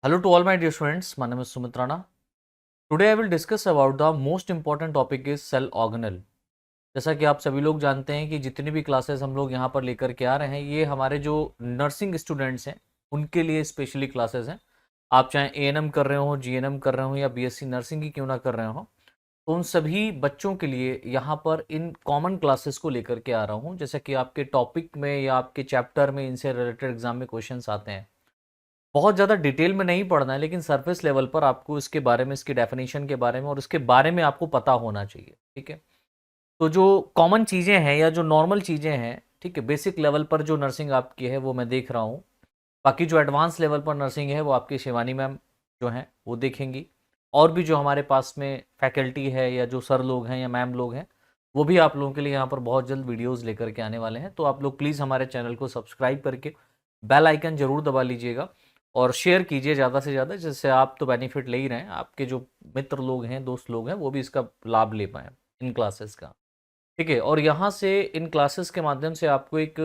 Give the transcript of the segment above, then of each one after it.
Hello to all my dear students. My name is Sumit Rana. Today I will discuss about the most important topic is cell organelle. जैसा कि आप सभी लोग जानते हैं कि जितनी भी क्लासेस हम लोग यहाँ पर लेकर के आ रहे हैं ये हमारे जो नर्सिंग स्टूडेंट्स हैं उनके लिए स्पेशली क्लासेस हैं। आप चाहे एएनएम कर रहे हो, जीएनएम कर रहे हो या बीएससी नर्सिंग ही क्यों ना कर रहे हो, तो उन सभी बच्चों के लिए यहाँ पर इन कॉमन क्लासेस को लेकर के आ रहा हूँ। जैसा कि आपके टॉपिक में या आपके चैप्टर में इनसे रिलेटेड एग्जाम में क्वेश्चंस आते हैं। बहुत ज़्यादा डिटेल में नहीं पढ़ना है, लेकिन सरफेस लेवल पर आपको इसके बारे में, इसकी डेफिनेशन के बारे में और इसके बारे में आपको पता होना चाहिए। ठीक है, तो जो कॉमन चीज़ें हैं या जो नॉर्मल चीज़ें हैं, ठीक है, बेसिक लेवल पर जो नर्सिंग आपकी है वो मैं देख रहा हूँ। बाकी जो एडवांस लेवल पर नर्सिंग है वो आपकी शिवानी मैम जो हैं वो देखेंगी, और भी जो हमारे पास में फैकल्टी है या जो सर लोग हैं या मैम लोग हैं वो भी आप लोगों के लिए यहाँ पर बहुत जल्द वीडियोज़ लेकर के आने वाले हैं। तो आप लोग प्लीज़ हमारे चैनल को सब्सक्राइब करके बेल आइकन ज़रूर दबा लीजिएगा और शेयर कीजिए ज़्यादा से ज़्यादा, जिससे आप तो बेनिफिट ले ही रहे हैं, आपके जो मित्र लोग हैं, दोस्त लोग हैं, वो भी इसका लाभ ले पाएँ इन क्लासेस का। ठीक है, और यहाँ से इन क्लासेस के माध्यम से आपको एक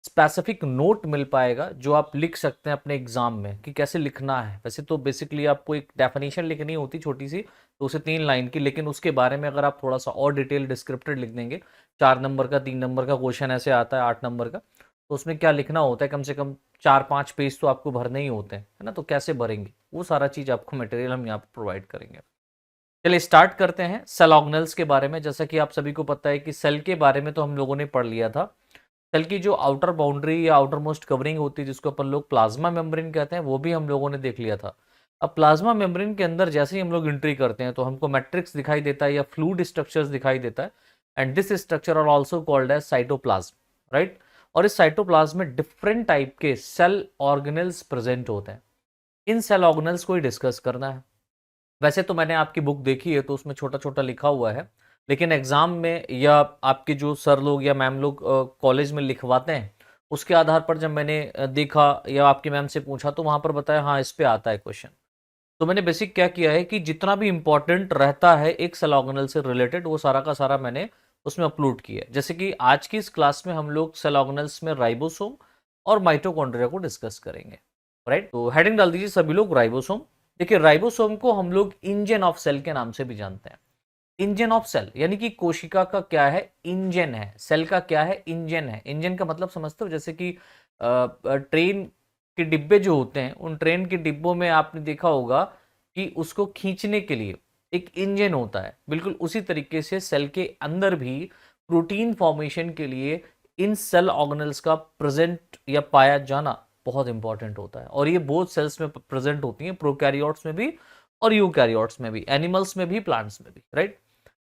स्पेसिफिक नोट मिल पाएगा जो आप लिख सकते हैं अपने एग्जाम में कि कैसे लिखना है। वैसे तो बेसिकली आपको एक डेफिनेशन लिखनी होती छोटी सी, तो उसे 3 लाइन की, लेकिन उसके बारे में अगर आप थोड़ा सा और डिटेल डिस्क्रिप्टिव लिख देंगे, 4 नंबर का 3 नंबर का क्वेश्चन ऐसे आता है 8 नंबर का, तो उसमें क्या लिखना होता है, कम से कम 4-5 पेज तो आपको भरने ही होते हैं, है ना। तो कैसे भरेंगे वो सारा चीज़ आपको मटेरियल हम यहाँ पर प्रोवाइड करेंगे। चलिए स्टार्ट करते हैं सेल ऑर्गेनेल्स के बारे में। जैसा कि आप सभी को पता है कि सेल के बारे में तो हम लोगों ने पढ़ लिया था। सेल की जो आउटर बाउंड्री या आउटर मोस्ट कवरिंग होती है, जिसको अपन लोग प्लाज्मा मेम्ब्रेन कहते हैं, वो भी हम लोगों ने देख लिया था। अब प्लाज्मा मेम्ब्रेन के अंदर जैसे ही हम लोग एंट्री करते हैं तो हमको मैट्रिक्स दिखाई देता है या फ्लूइड स्ट्रक्चर्स दिखाई देता है, and this structure are also called as cytoplasm, right. और इस साइटोप्लाज्म में डिफरेंट टाइप के सेल ऑर्गेनेल्स प्रेजेंट होते हैं। इन सेल ऑर्गेनेल्स को ही डिस्कस करना है। वैसे तो मैंने आपकी बुक देखी है तो उसमें छोटा छोटा लिखा हुआ है, लेकिन एग्जाम में या आपके जो सर लोग या मैम लोग कॉलेज में लिखवाते हैं, उसके आधार पर जब मैंने देखा या आपकी मैम से पूछा तो वहां पर बताया हाँ इस पे आता है क्वेश्चन। तो मैंने बेसिक क्या किया है कि जितना भी इंपॉर्टेंट रहता है एक सेल ऑर्गेनेल से रिलेटेड वो सारा का सारा मैंने उसमें अपलोड किया है। जैसे कि आज की इस क्लास में हम लोग सेल ऑर्गेनेल्स में राइबोसोम और माइटोकॉन्ड्रिया को डिस्कस करेंगे, राइट। तो हेडिंग डाल दीजिए सभी लोग राइबोसोम। देखिए राइबोसोम को हम लोग इंजन ऑफ सेल के नाम से भी जानते हैं। इंजन ऑफ सेल यानी कि कोशिका का क्या है, इंजन है। सेल का क्या है, इंजन है। इंजन का मतलब समझते हो, जैसे कि ट्रेन के डिब्बे जो होते हैं, उन ट्रेन के डिब्बों में आपने देखा होगा कि उसको खींचने के लिए एक इंजन होता है। बिल्कुल उसी तरीके से सेल के अंदर भी प्रोटीन फॉर्मेशन के लिए इन सेल ऑर्गेनल्स का प्रेजेंट या पाया जाना बहुत इंपॉर्टेंट होता है, और ये बोथ सेल्स में प्रेजेंट होती हैं, प्रोकैरियोट्स में भी और यूकैरियोट्स में भी, एनिमल्स में भी, प्लांट्स में भी, राइट।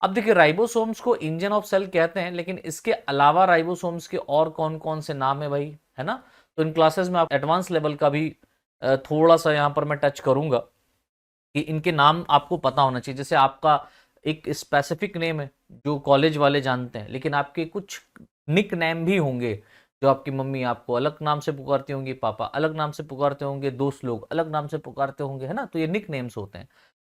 अब देखिए राइबोसोम्स को इंजन ऑफ सेल कहते हैं, लेकिन इसके अलावा राइबोसोम्स के और कौन कौन से नाम है भाई, है ना। तो इन क्लासेस में आप एडवांस लेवल का भी थोड़ा सा यहाँ पर मैं टच करूंगा कि इनके नाम आपको पता होना चाहिए। जैसे आपका एक स्पेसिफिक नेम है जो कॉलेज वाले जानते हैं, लेकिन आपके कुछ निक नेम भी होंगे जो आपकी मम्मी आपको अलग नाम से पुकारती होंगी, पापा अलग नाम से पुकारते होंगे, दोस्त लोग अलग नाम से पुकारते होंगे, है ना। तो ये निक नेम्स होते हैं।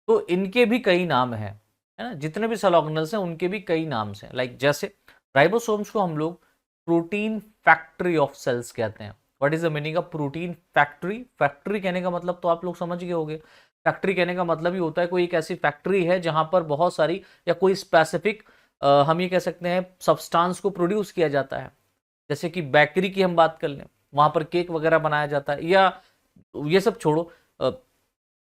तो इनके भी कई नाम हैं, है ना। जितने भी सेल ऑर्गेनेल्स हैं उनके भी कई नाम हैं। लाइक जैसे राइबोसोम्स को हम लोग प्रोटीन फैक्ट्री ऑफ सेल्स कहते हैं। What is the meaning of protein factory? Factory कहने का मतलब तो आप लोग समझ गए होंगे। फैक्ट्री कहने का मतलब ही होता है कोई एक ऐसी फैक्ट्री है जहां पर बहुत सारी या कोई स्पेसिफिक हम ये कह सकते हैं सब्सटेंस को प्रोड्यूस किया जाता है। जैसे कि बेकरी की हम बात कर लें, वहां पर केक वगैरह बनाया जाता है, या ये सब छोड़ो,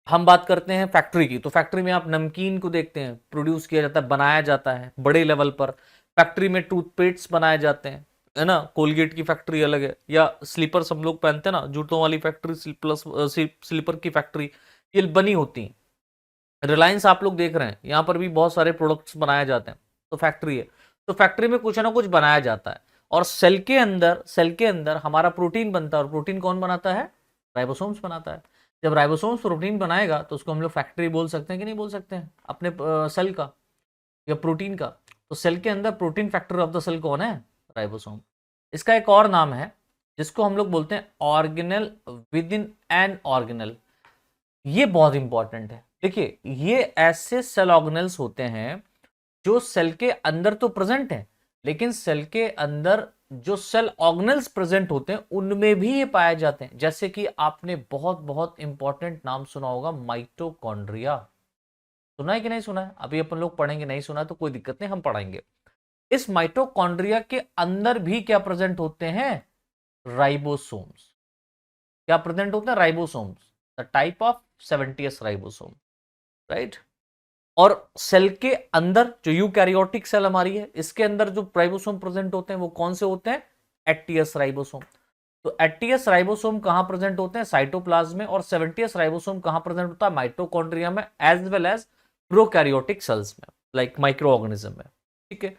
हम बात करते हैं फैक्ट्री की, तो फैक्ट्री में आप नमकीन को देखते हैं, प्रोड्यूस किया जाता है, बनाया जाता है बड़े लेवल पर। फैक्ट्री में टूथपेस्ट बनाए जाते हैं, है ना। कोलगेट की फैक्ट्री अलग है, या स्लीपर्स हम लोग पहनते हैं ना, जूतों वाली फैक्ट्री प्लस स्लीपर की फैक्ट्री ये बनी होती है। रिलायंस आप लोग देख रहे हैं, यहाँ पर भी बहुत सारे प्रोडक्ट्स बनाए जाते हैं, तो फैक्ट्री है। तो फैक्ट्री में कुछ ना कुछ बनाया जाता है, और सेल के अंदर हमारा प्रोटीन बनता है, और प्रोटीन कौन बनाता है? राइबोसोम्स बनाता है। जब राइबोसोम्स प्रोटीन बनाएगा तो उसको हम लोग फैक्ट्री बोल सकते हैं कि नहीं बोल सकते हैं अपने सेल का या प्रोटीन का। तो सेल के अंदर protein factor of the cell कौन है? राइबोसोम। इसका एक और नाम है जिसको हम लोग बोलते हैं organelle with in an organelle. ये बहुत इंपॉर्टेंट है। देखिए ये ऐसे सेल ऑर्गेनल्स होते हैं जो सेल के अंदर तो प्रेजेंट है, लेकिन सेल के अंदर जो सेल ऑर्गेनेल्स प्रेजेंट होते हैं उनमें भी ये पाए जाते हैं, जैसे कि आपने बहुत बहुत इंपॉर्टेंट नाम सुना होगा माइटोकॉन्ड्रिया। सुना है कि नहीं सुना है? अभी अपन लोग पढ़ेंगे, नहीं सुना तो कोई दिक्कत नहीं, हम पढ़ाएंगे। इस माइटोकॉन्ड्रिया के अंदर भी क्या प्रेजेंट होते हैं? राइबोसोम्स। क्या प्रेजेंट होते हैं? Ribosomes, the type of 70s ribosome, right. और सेल के अंदर जो यूकैरियोटिक सेल हमारी है, इसके अंदर जो राइबोसोम प्रेजेंट होते हैं वो कौन से होते हैं? 80s ribosome. तो 80s राइबोसोम कहां प्रेजेंट होते हैं? साइटोप्लाज्म में। और 70s राइबोसोम कहां प्रेजेंट होता है? माइटोकॉन्ड्रिया में, as well as prokaryotic cells में, लाइक माइक्रो ऑर्गेनिज्म में, ठीक है।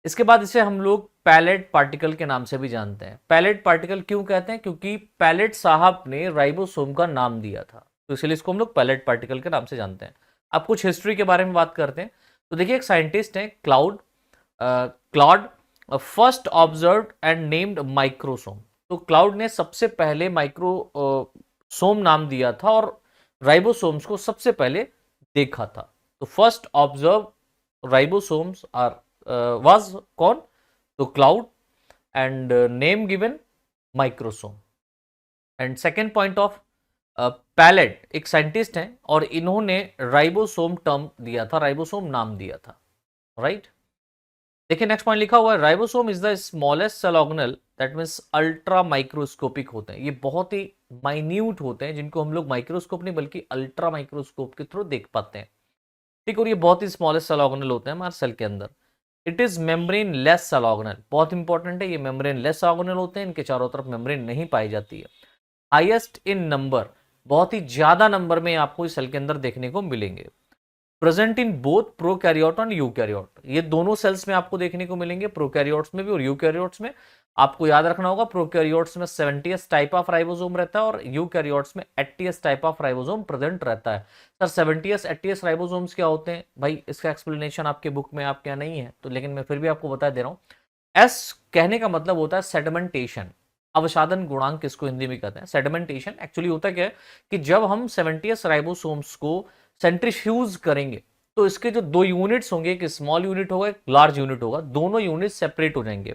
इसके बाद इसे हम लोग पैलेट पार्टिकल के नाम से भी जानते हैं। पैलेट पार्टिकल क्यों कहते हैं? क्योंकि पैलेट साहब ने राइबोसोम का नाम दिया था, तो इसलिए इसको हम लोग पैलेट पार्टिकल के नाम से जानते हैं। अब कुछ हिस्ट्री के बारे में बात करते हैं। तो देखिए, एक साइंटिस्ट है Claude first observed and named microsome. तो क्लाउड ने सबसे पहले माइक्रोसोम नाम दिया था और राइबोसोम्स को सबसे पहले देखा था। तो first observe ribosomes are was कौन? तो Claude, and name given microsome. And second point of Palade एक साइंटिस्ट हैं और इन्होंने राइबोसोम टर्म दिया था, राइबोसोम नाम दिया था, राइट। देखिए नेक्स्ट पॉइंट लिखा हुआ है, ribosome is the smallest cell organelle that means ultra microscopic होते हैं। ये बहुत ही माइन्यूट होते हैं, जिनको हम लोग माइक्रोस्कोप नहीं बल्कि अल्ट्रा माइक्रोस्कोप के थ्रू देख पाते हैं, ठीक। और ये बहुत ही स्मॉलेस्ट सेल ऑर्गेनेल होते हैं हमारे सेल के अंदर। It is membrane less cell organelle, बहुत इंपॉर्टेंट है, ये मेम्ब्रेन लेस ऑर्गेनेल होते हैं, इनके चारों तरफ मेम्ब्रेन नहीं पाई जाती है। हाईएस्ट इन नंबर, बहुत ही ज्यादा नंबर में आपको इस सेल के अंदर देखने को मिलेंगे। प्रेजेंट इन बोथ प्रोकैरियोट और यूकैरियोट, ये दोनों सेल्स में आपको देखने को मिलेंगे, प्रोकैरियोट्स में भी और यूकैरियोट्स में। आपको याद रखना होगा, प्रोकैरियोट्स में 70s टाइप ऑफ राइबोसोम रहता है और यूकैरियोट्स में 80s type of ribosome present रहता है। सर 70s 80s राइबोसोम्स क्या होते हैं भाई? इसका एक्सप्लेनेशन आपके बुक में आपके यहाँ नहीं है, तो लेकिन मैं फिर भी आपको बता दे रहा हूं। एस कहने का मतलब होता है सेडिमेंटेशन, अवसादन गुणांक इसको हिंदी में कहते हैं। सेडिमेंटेशन एक्चुअली होता क्या है कि जब हम 70s राइबोसोम्स को सेंट्रीफ्यूज करेंगे तो इसके जो दो यूनिट्स होंगे, एक स्मॉल यूनिट होगा एक लार्ज यूनिट होगा, दोनों यूनिट सेपरेट हो जाएंगे,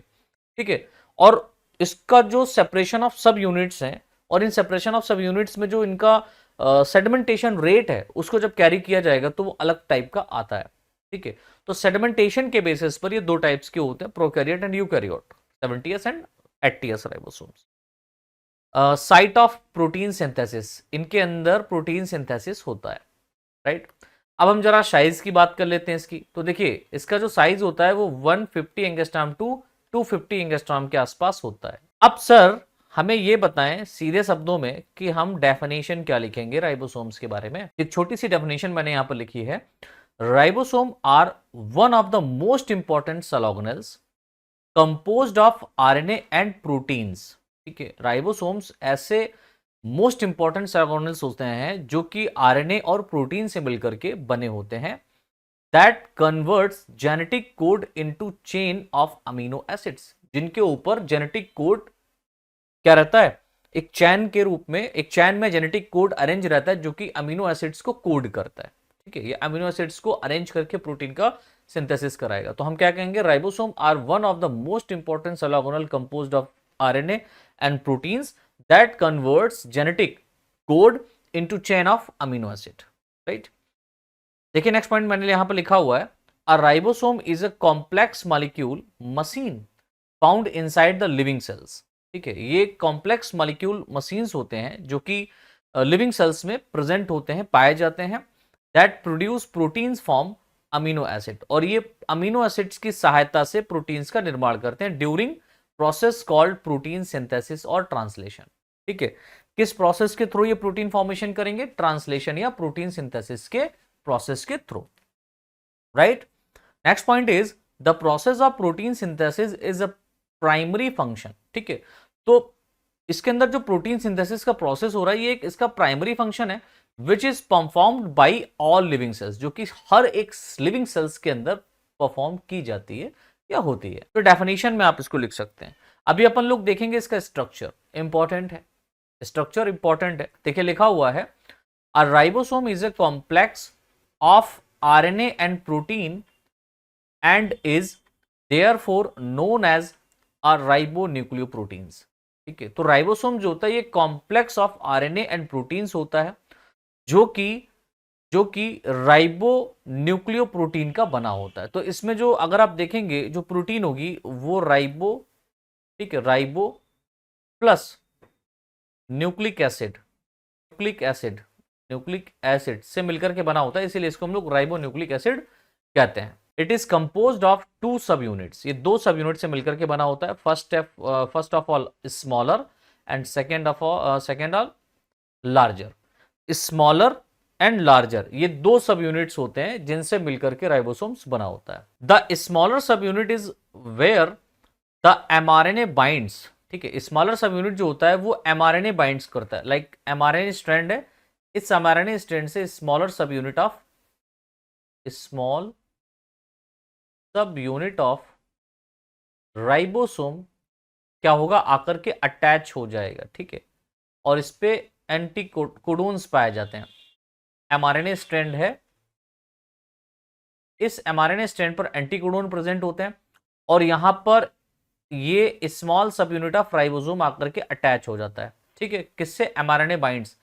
ठीक है। और इसका जो सेपरेशन ऑफ सब यूनिट्स हैं, और इन सेपरेशन ऑफ सब यूनिट्स में जो इनका सेडिमेंटेशन रेट है उसको जब कैरी किया जाएगा तो वो अलग टाइप का आता है, ठीक है। तो सेडिमेंटेशन के बेसिस पर ये दो टाइप्स के होते हैं, prokaryote and eukaryote, 70s and 80s ribosomes. Site of protein synthesis, इनके अंदर प्रोटीन सिंथेसिस होता है, राइट। अब हम जरा साइज की बात कर लेते हैं इसकी। तो देखिए इसका जो साइज होता है वो 150 एंगस्ट्रॉम टू 250 एंगस्ट्रॉम के आसपास होता है। अब सर हमें ये बताएं सीधे शब्दों में कि हम डेफिनेशन क्या लिखेंगे राइबोसोम्स के बारे में। एक छोटी सी डेफिनेशन मैंने यहां पर लिखी है, ribosome are one of the most important cell organelles composed of RNA and proteins, ठीक है। राइबोसोम्स ऐसे मोस्ट इंपॉर्टेंट सेल ऑर्गेनेल्स होते हैं जो कि आरएनए और प्रोटीन से मिलकर के बने होते हैं, that converts genetic code into chain of amino acids, जिनके ऊपर जेनेटिक कोड क्या रहता है? एक चैन के रूप में, एक चैन में जेनेटिक कोड अरेंज रहता है जो कि अमीनो एसिड्स को कोड करता है, ठीक है। ये अमीनो एसिड्स को अरेंज करके प्रोटीन का सिंथेसिस कराएगा। तो हम क्या कहेंगे, ribosome are one of the most important cell organelle composed of RNA and proteins that converts genetic code into chain of amino acid, right? देखिए नेक्स्ट पॉइंट मैंने यहां पर लिखा हुआ है, a ribosome is a complex molecule machine found inside the living cells, ठीक है। ये कॉम्प्लेक्स मॉलिक्यूल मशीन्स होते हैं जो कि लिविंग सेल्स में प्रेजेंट होते हैं, पाए जाते हैं, that produce proteins form amino acid, और ये अमीनो एसिड्स की सहायता से प्रोटीन्स का निर्माण करते हैं during process called protein synthesis और ट्रांसलेशन, ठीक है। किस प्रोसेस के थ्रू ये प्रोटीन फॉर्मेशन करेंगे? ट्रांसलेशन या प्रोटीन सिंथेसिस के प्रोसेस के through, right. Next point is the process of protein synthesis is a primary function, ठीक है। तो इसके अंदर जो प्रोटीन सिंथेसिस का प्रोसेस हो रहा है ये एक इसका प्राइमरी फंक्शन है, which is performed by all living cells, जो कि हर एक लिविंग सेल्स के अंदर परफॉर्म की जाती है या होती है। तो डेफिनेशन में आप इसको लिख सकते हैं। अभी अपन लोग देखेंगे इसका स्ट्रक्चर इंपॉर्टेंट है, स्ट्रक्चर इंपॉर्टेंट है। देखिए लिखा हुआ है, a ribosome is a complex of RNA and protein and is therefore known as R ribonucleoproteins. ठीक है, तो राइबोसोम जो होता है ये complex of RNA and proteins होता है जो कि राइबो न्यूक्लियोप्रोटीन का बना होता है। तो इसमें जो अगर आप देखेंगे जो प्रोटीन होगी वो राइबो, ठीक है, ribo plus nucleic acid, nucleic acid से मिलकर के बना होता है, इसीलिए इसको हम लोग राइबो न्यूक्लिक एसिड कहते हैं। It is composed of 2 sub units, ये 2 सब यूनिट से मिलकर के बना होता है। First of all smaller and second all larger. Smaller and larger ये 2 सब यूनिट्स होते हैं जिनसे मिलकर के राइबोसोम्स बना होता है। The smaller sub unit is where the mRNA binds. ठीक है, स्मॉलर सब यूनिट जो होता है वो एमआरएनए बाइंड्स करता है, लाइक एमआरएनए स्ट्रैंड है, इस एमआरएनए स्ट्रैंड से smaller sub unit of ribosome क्या होगा, आकर के अटैच हो जाएगा। ठीक है, और इस पे एंटी कोडोन्स पाए जाते हैं। एमआरएनए स्ट्रैंड है, इस एमआरएनए स्ट्रैंड पर एंटी कोडोन प्रेजेंट होते हैं और यहां पर ये small sub unit of ribosome आकर के अटैच हो जाता है। ठीक है, किससे, एमआरएनए बाइंड्स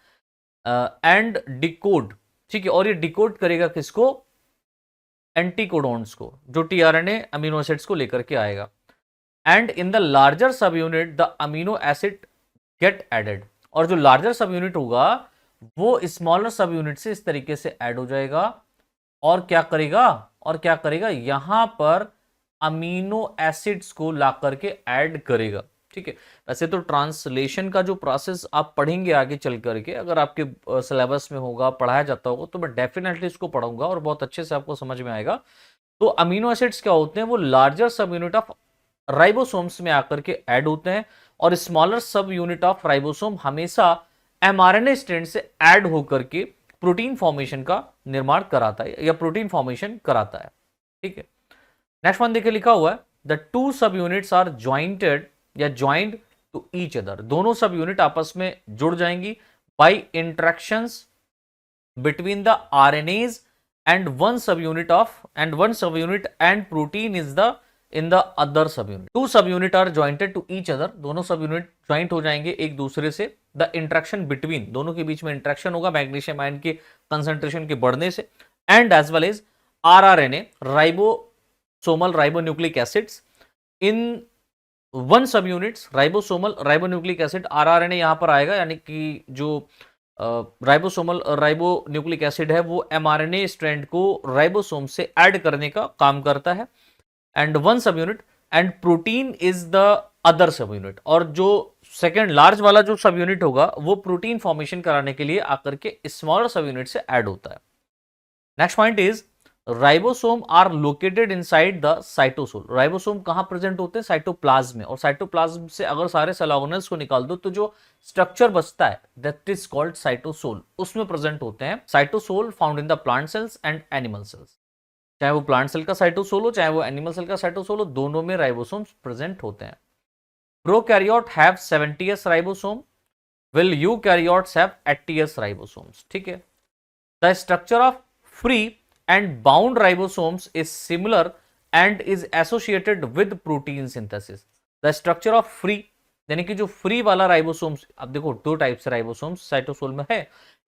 एंड डिकोड। ठीक है, और ये डिकोड करेगा किसको, एंटीकोडोन्स को, जो टीआरएनए अमीनो एसिड्स को लेकर के आएगा। And in the larger sub unit the amino acid get added, और जो लार्जर सब यूनिट होगा वो स्मॉलर सब यूनिट से इस तरीके से ऐड हो जाएगा और क्या करेगा, यहां पर अमीनो एसिड्स को ला करके ऐड करेगा। ठीक है, वैसे तो ट्रांसलेशन का जो प्रोसेस आप पढ़ेंगे आगे चल करके, अगर आपके सिलेबस में होगा, पढ़ाया जाता होगा, तो मैं डेफिनेटली इसको पढ़ूंगा और बहुत अच्छे से आपको समझ में आएगा। तो अमीनो एसिड्स क्या होते हैं, वो larger sub unit of ribosomes में आकर के ऐड होते हैं और smaller sub unit of ribosome हमेशा एमआरएनए स्ट्रैंड से ऐड होकर के प्रोटीन फॉर्मेशन का निर्माण कराता है या प्रोटीन फॉर्मेशन कराता है। ठीक है, नेक्स्ट वन देखिए, लिखा हुआ है the 2 sub units are jointed या ज्वाइंट टू ईच अदर। दोनों सब यूनिट आपस में जुड़ जाएंगी by interactions between the RNAs and one sub unit and protein is the in the other sub unit. 2 sub unit are jointed to each other, दोनों sub unit joint हो जाएंगे एक दूसरे से। द इंटरेक्शन बिटवीन, दोनों के बीच में इंटरेक्शन होगा मैग्नीशियम आयन के कंसंट्रेशन के बढ़ने से, and as well as rRNA ribosomal ribonucleic acids in one sub units ribosomal ribonucleic acid. RRNA यहां पर आएगा, यानी कि जो राइबोसोमल राइबोन्यूक्लिक एसिड है वो एमआरएनए स्ट्रैंड को राइबोसोम से ऐड करने का काम करता है। And one sub unit and protein is the other sub unit, और जो सेकेंड लार्ज वाला जो सब यूनिट होगा वो प्रोटीन फॉर्मेशन कराने के लिए आकर के स्मॉलर सब यूनिट से ऐड होता है। Next point is ribosome are located inside the cytosol. Ribosome कहां प्रेजेंट होते हैं, साइटोप्लाज्म में, और साइटोप्लाज्म से अगर सारे सेल ऑर्गेनेल्स को निकाल दो तो जो स्ट्रक्चर बचता है दैट इज कॉल्ड साइटोसोल, उसमें प्रेजेंट होते हैं। Cytosol found in the plant cells and animal cells, चाहे वो प्लांट सेल का साइटोसोल हो चाहे वो एनिमल सेल का साइटोसोल हो, दोनों में राइबोसोम्स प्रेजेंट होते हैं। Prokaryote have 70s ribosome, will eukaryotes have 80s ribosomes. ठीक है, the structure of free and bound ribosomes is similar and is associated with protein synthesis. The structure of free, यानी कि जो फ्री वाला ribosomes, अब देखो 2 टाइप से ribosomes cytosol में है।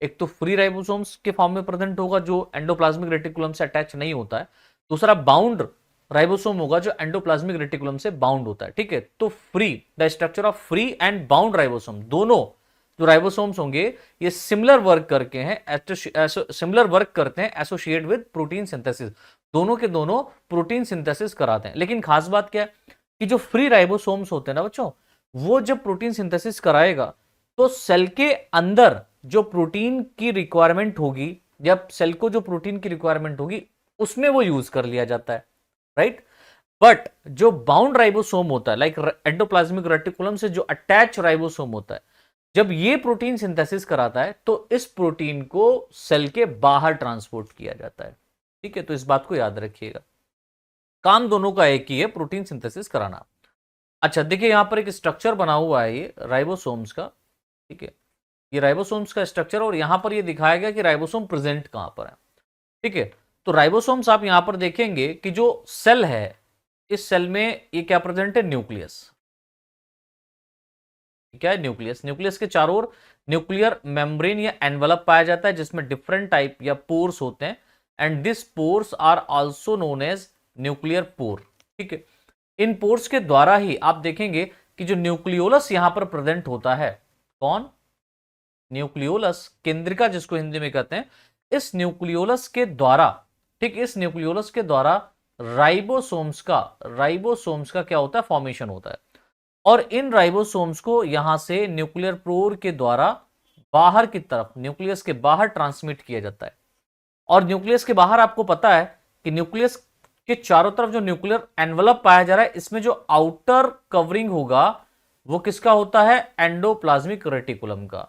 एक तो फ्री राइबोसोम्स के फॉर्म में प्रेजेंट होगा जो एंडोप्लाज्मिक रेटिकुलम से अटैच नहीं होता है, दूसरा बाउंड राइबोसोम होगा जो एंडोप्लाज्मिक रेटिकुलम से बाउंड होता है। ठीक है, तो free, the structure of free and bound ribosome, दोनों जो राइबोसोम्स होंगे ये सिमिलर वर्क करते हैं एसोसिएट विद प्रोटीन सिंथेसिस, दोनों के दोनों प्रोटीन सिंथेसिस कराते हैं। लेकिन खास बात क्या है कि जो फ्री राइबोसोम्स होते हैं ना बच्चों, वो जब प्रोटीन सिंथेसिस कराएगा तो सेल के अंदर जो प्रोटीन की रिक्वायरमेंट होगी, जब सेल को जो प्रोटीन की रिक्वायरमेंट होगी उसमें वो यूज कर लिया जाता है, राइट। बट जो बाउंड राइबोसोम होता है, लाइक एंडोप्लाज्मिक रेटिकुलम से जो अटैच राइबोसोम होता है, जब ये प्रोटीन सिंथेसिस कराता है तो इस प्रोटीन को सेल के बाहर ट्रांसपोर्ट किया जाता है। ठीक है, तो इस बात को याद रखिएगा, काम दोनों का एक ही है, प्रोटीन सिंथेसिस कराना। अच्छा देखिए, यहां पर एक स्ट्रक्चर बना हुआ है ये राइबोसोम्स का। ठीक है, ये राइबोसोम्स का स्ट्रक्चर, और यहां पर ये दिखाया गया कि राइबोसोम प्रेजेंट कहां पर है। ठीक है, तो राइबोसोम्स आप यहां पर देखेंगे कि जो सेल है, इस सेल में ये क्या प्रेजेंट है, न्यूक्लियस। क्या है? न्यूक्लियस। न्यूक्लियस के चारों ओर न्यूक्लियर मेम्ब्रेन या एनवलप पाया जाता है जिसमें डिफरेंट टाइप या पोर्स होते हैं, and this pores are also known as nuclear pore. ठीक है, इन पोर्स के द्वारा ही आप देखेंगे कि जो न्यूक्लियोलस यहां पर प्रेजेंट होता है, कौन? न्यूक्लियोलस, केंद्रिका जिसको हिंदी में कहते हैं, इस न्यूक्लियोलस के द्वारा, ठीक, इस न्यूक्लियोलस के द्वारा राइबोसोम्स का क्या होता है? फॉर्मेशन होता है। और इन राइबोसोम्स को यहां से न्यूक्लियर पोर के द्वारा बाहर की तरफ, न्यूक्लियस के बाहर ट्रांसमिट किया जाता है। और न्यूक्लियस के बाहर आपको पता है कि न्यूक्लियस के चारों तरफ जो न्यूक्लियर एनवलप पाया जा रहा है, इसमें जो आउटर कवरिंग होगा वो किसका होता है? एंडोप्लाज्मिक रेटिकुलम का।